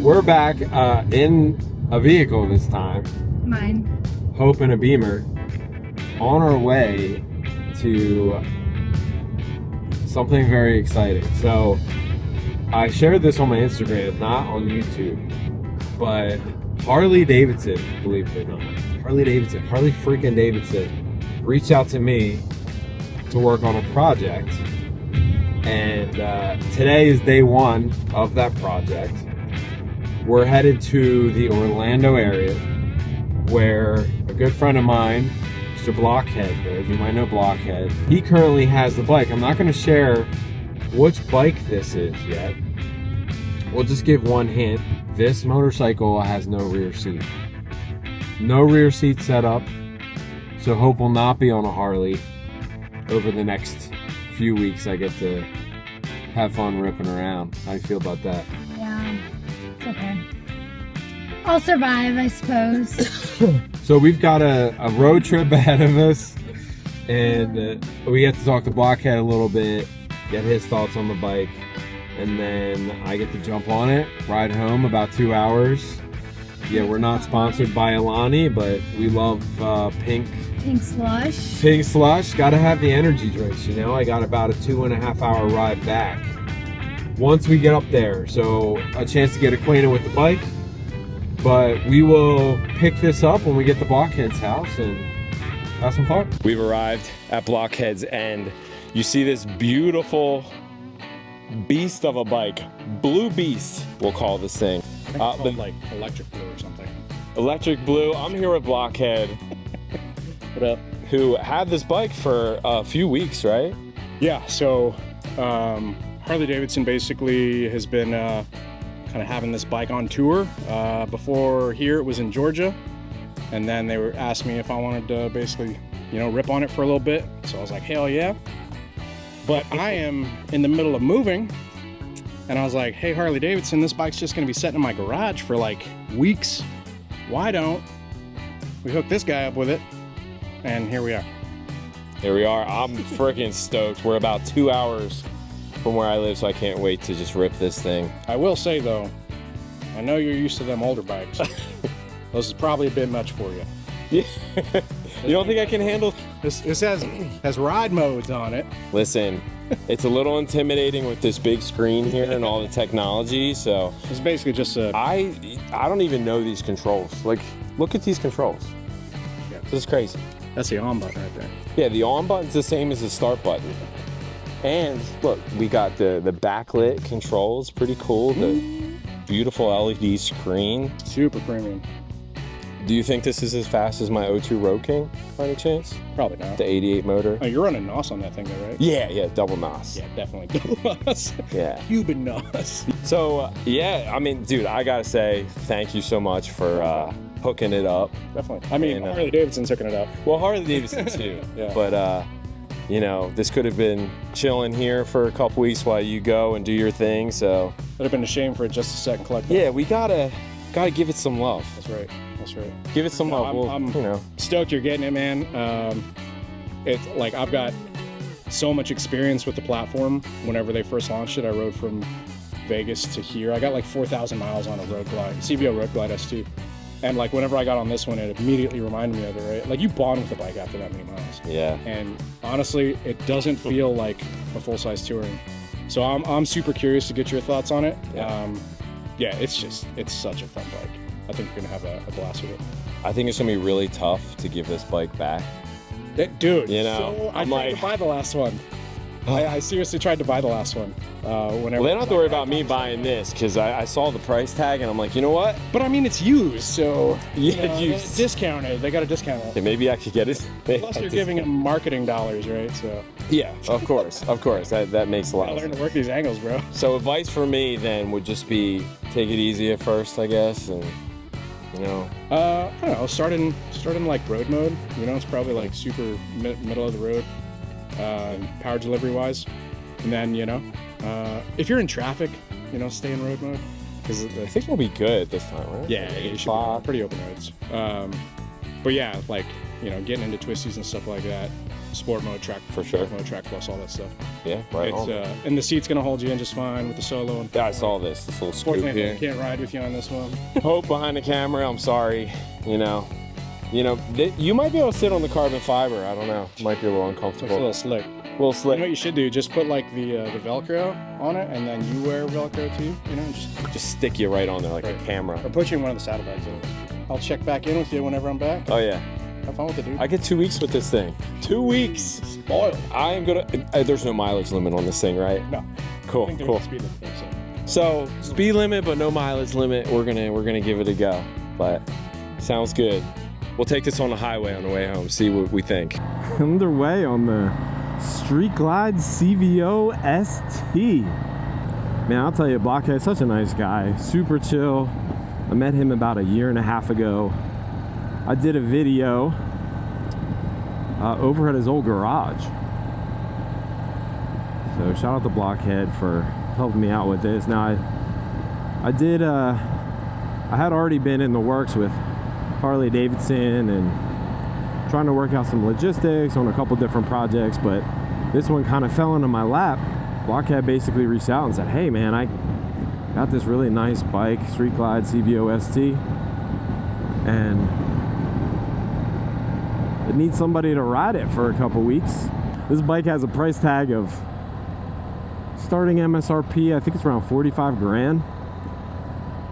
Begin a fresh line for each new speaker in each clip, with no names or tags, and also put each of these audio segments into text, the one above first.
we're back in a vehicle this time.
Mine.
Hope and a Beamer. On our way to something very exciting. So I shared this on my Instagram, not on YouTube, but Harley Davidson, believe it or not, Harley freaking Davidson reached out to me to work on a project. And today is day one of that project. We're headed to the Orlando area where a good friend of mine, Mr. Blockhead, lives. You might know Blockhead. He currently has the bike. I'm not going to share which bike this is yet. We'll just give one hint. This motorcycle has no rear seat. No rear seat set up. So Hope will not be on a Harley over the next few weeks. I get to have fun ripping around. How do you feel about that?
Yeah, it's okay. I'll survive, I suppose.
So we've got a road trip ahead of us, and we get to talk to Blockhead a little bit, get his thoughts on the bike, and then I get to jump on it, ride home about 2 hours. Yeah, we're not sponsored by Alani, but we love Pink
Slush.
Pink Slush. Gotta have the energy drinks, you know. I got about a 2.5 hour ride back once we get up there, so a chance to get acquainted with the bike. But we will pick this up when we get to Blockhead's house and have some fun. We've arrived at Blockhead's end. You see this beautiful beast of a bike, blue beast, we'll call this thing.
I think it's called like electric blue or something.
Electric blue. I'm here with Blockhead.
What up?
Who had this bike for a few weeks, right?
Yeah, so Harley Davidson basically has been kind of having this bike on tour. Before here it was in Georgia, and then they were asked me if I wanted to basically, you know, rip on it for a little bit. So I was like, hell yeah. But I am in the middle of moving, and I was like, hey Harley Davidson, this bike's just gonna be sitting in my garage for like weeks. Why don't we hook this guy up with it? And here we are.
Here we are. I'm freaking stoked. We're about 2 hours from where I live, so I can't wait to just rip this thing.
I will say though, I know you're used to them older bikes. This is probably a bit much for you.
Yeah. You don't think I can handle?
This has ride modes on it.
Listen, it's a little intimidating with this big screen here and all the technology. So
It's basically just a.
I don't even know these controls. Like, look at these controls.
Yeah.
This is crazy.
That's the on button right there.
Yeah, the on button's the same as the start button. And look, we got the backlit controls, pretty cool. The beautiful LED screen.
Super premium.
Do you think this is as fast as my O2 Road King, by any chance?
Probably not.
The 88 motor?
Oh, you're running NOS on that thing though, right?
Yeah, double NOS.
Yeah, definitely double NOS.
Yeah.
Cuban NOS.
So, yeah, I mean, dude, I gotta say, thank you so much for hooking it up.
Definitely. I mean,
And,
Harley Davidson's hooking it up.
Well, Harley Davidson too.
Yeah.
But, you know, this could have been chilling here for a couple weeks while you go and do your thing, so.
Would have been a shame for it just a second collect.
Yeah, we gotta give it some love.
That's right. That's right.
Give it some love.
I'm
you know.
stoked you're getting it, man. It's like I've got so much experience with the platform. Whenever they first launched it, I rode from Vegas to here. I got like 4,000 miles on a Road Glide, CVO Road Glide S2. And like whenever I got on this one, it immediately reminded me of it, right? Like you bond with the bike after that many miles.
Yeah.
And honestly, it doesn't feel like a full-size touring. So I'm super curious to get your thoughts on it.
Yeah.
Yeah, it's such a fun bike. I think you're gonna have a blast with it.
I think it's gonna be really tough to give this bike back.
Dude,
You know,
so I
I'm
tried
like-
to buy the last one. I seriously tried to buy the last one. Whenever.
Well, they don't have to worry about me buying this because I saw the price tag and I'm like, you know what?
But I mean, it's used, so
Yeah,
you know,
used.
discounted. They got a discount.
Yeah, maybe I could get it.
Plus, you're giving them marketing dollars, right? So
Yeah, of course. That makes a lot
I
of
learned
sense.
to work these angles, bro.
So advice for me then would just be take it easy at first, I guess, and you know.
I don't know. Starting like road mode. You know, it's probably like super middle of the road, power delivery wise. And then you know, if you're in traffic, you know, stay in road mode because
I think we'll be good this time, right?
yeah, it should be pretty open roads. But yeah, like you know, getting into twisties and stuff like that. sport mode, track
For sure.
mode, track plus, all that stuff.
Yeah, right
It's
on.
and the seat's gonna hold you in just fine with the solo. And
Yeah, I saw this little scoop
fortunately, I
here.
can't ride with you on this one.
Hope behind the camera, I'm sorry. You know, you might be able to sit on the carbon fiber. I don't know. Might be a little
It's a
uncomfortable.
little slick.
little
You know
slick.
what you should do? Just put like the Velcro on it, and then you wear Velcro too. You know,
Just stick you right on there like a
Right.
camera.
or put you in one of the saddlebags. I'll check back in with you whenever I'm back.
Oh yeah.
Have fun with it, dude.
I get 2 weeks with this thing. 2 weeks.
Spoiled.
I am gonna. There's no mileage limit on this thing, right?
No.
Cool.
I think there's
Cool.
a speed limit there,
So speed limit, but no mileage limit. We're gonna give it a go. But sounds good. We'll take this on the highway on the way home. See what we think. Underway on the Street Glide CVO ST. Man, I'll tell you, Blockhead's such a nice guy. Super chill. I met him about a year and a half ago. I did a video over at his old garage. So shout out to Blockhead for helping me out with this. Now I had already been in the works with Harley Davidson and trying to work out some logistics on a couple different projects, but this one kind of fell into my lap. Blockhead basically reached out and said, hey man, I got this really nice bike, Street Glide CVO ST, and it needs somebody to ride it for a couple weeks. This bike has a price tag of starting MSRP, I think it's around 45 grand.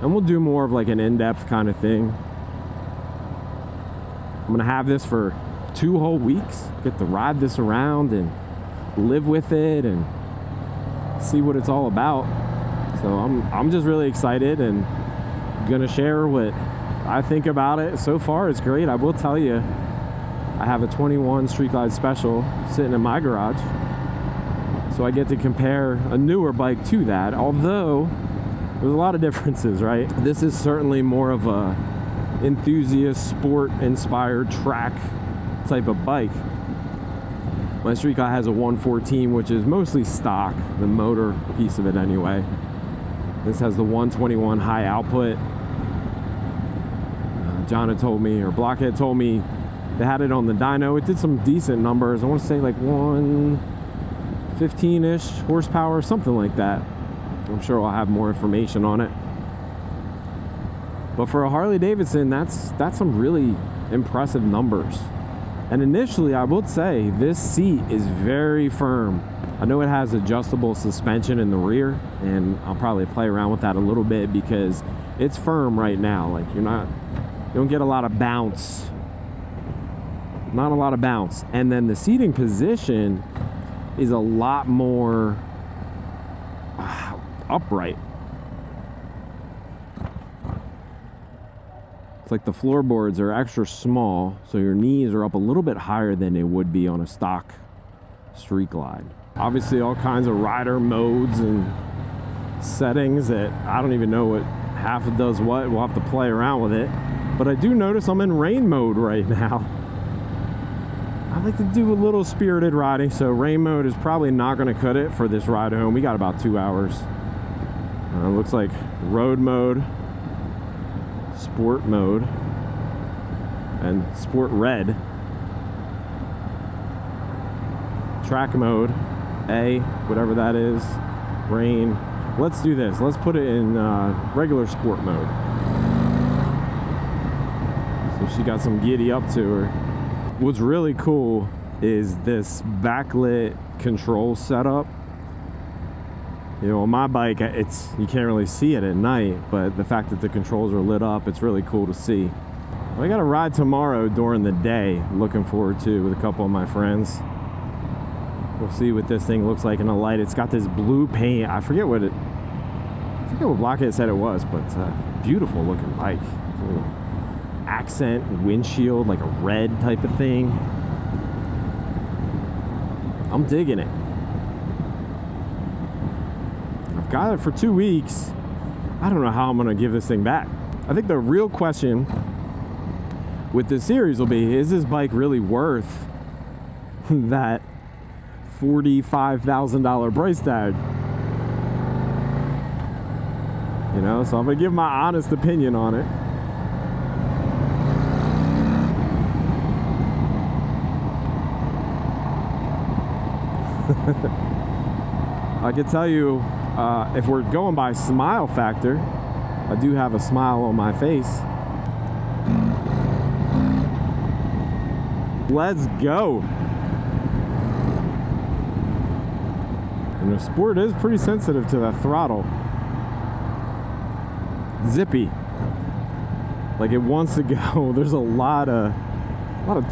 And we'll do more of like an in-depth kind of thing. I'm gonna have this for 2 whole weeks, get to ride this around and live with it and see what it's all about. So I'm just really excited and gonna share what I think about it. So far it's great. I will tell you, I have a 21 Street Glide Special sitting in my garage, so I get to compare a newer bike to that, although there's a lot of differences, right? This is certainly more of a enthusiast, sport inspired track type of bike. My Street Glide has a 114, which is mostly stock, the motor piece of it anyway. This has the 121 high output. John had told me, or Blockhead told me, they had it on the dyno. It did some decent numbers. I want to say like 115-ish horsepower, something like that. I'm sure I'll have more information on it. But for a Harley Davidson, that's some really impressive numbers. And initially, I would say this seat is very firm. I know it has adjustable suspension in the rear, and I'll probably play around with that a little bit because it's firm right now. Like you don't get a lot of bounce. Not a lot of bounce. And then the seating position is a lot more upright. It's like the floorboards are extra small, so your knees are up a little bit higher than they would be on a stock Street Glide. Obviously all kinds of rider modes and settings that I don't even know what half it does what. We'll have to play around with it. But I do notice I'm in rain mode right now. I like to do a little spirited riding, so rain mode is probably not going to cut it for this ride home. We got about 2 hours. Looks like road mode, sport mode, and sport red. Track mode, A, whatever that is, rain. Let's do this. Let's put it in regular sport mode. So she got some giddy up to her. What's really cool is this backlit control setup. You know, on my bike, you can't really see it at night, but the fact that the controls are lit up, it's really cool to see. I got a ride tomorrow during the day, looking forward to with a couple of my friends. We'll see what this thing looks like in the light. It's got this blue paint. I forget what Blockhead said it was, but it's a beautiful looking bike. Accent windshield, like a red type of thing. I'm digging it. I've got it for 2 weeks. I don't know how I'm gonna give this thing back. I think the real question with this series will be, is this bike really worth that $45,000 price tag? You know, so I'm gonna give my honest opinion on it. I can tell you, if we're going by smile factor, I do have a smile on my face. Let's go. And the Sport is pretty sensitive to the throttle. Zippy. Like it wants to go. There's a lot of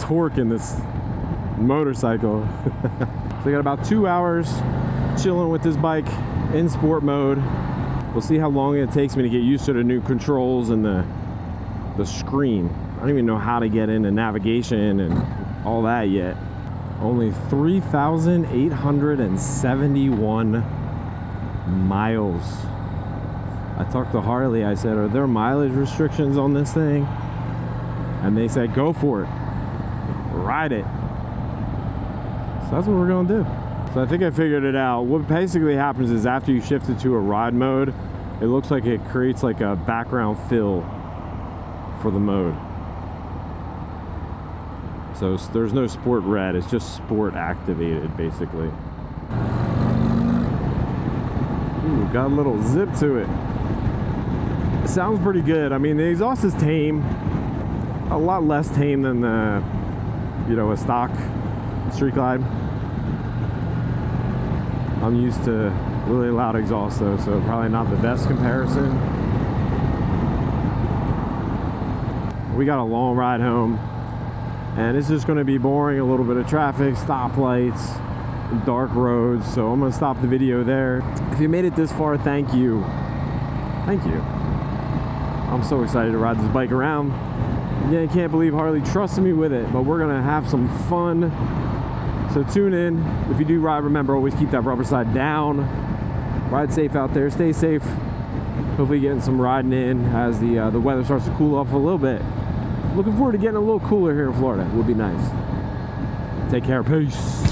torque in this motorcycle. So I got about 2 hours chilling with this bike in sport mode. We'll see how long it takes me to get used to the new controls and the screen. I don't even know how to get into navigation and all that yet. Only 3,871 miles. I talked to Harley. I said, are there mileage restrictions on this thing? And they said, go for it. Ride it. So that's what we're gonna do. So I think I figured it out. What basically happens is after you shift it to a ride mode, it looks like it creates like a background fill for the mode. So there's no sport red, it's just sport activated basically. Ooh, got a little zip to it. It sounds pretty good. I mean, the exhaust is tame. A lot less tame than the, you know, a stock Street Glide. I'm used to really loud exhaust though, so probably not the best comparison. We got a long ride home, and it's just going to be boring. A little bit of traffic, stoplights, dark roads. So I'm going to stop the video there. If you made it this far, thank you. Thank you. I'm so excited to ride this bike around. Yeah, I can't believe Harley trusted me with it, but we're going to have some fun. So tune in. If you do ride, remember, always keep that rubber side down. Ride safe out there. Stay safe. Hopefully getting some riding in as the weather starts to cool off a little bit. Looking forward to getting a little cooler here in Florida. It would be nice. Take care. Peace.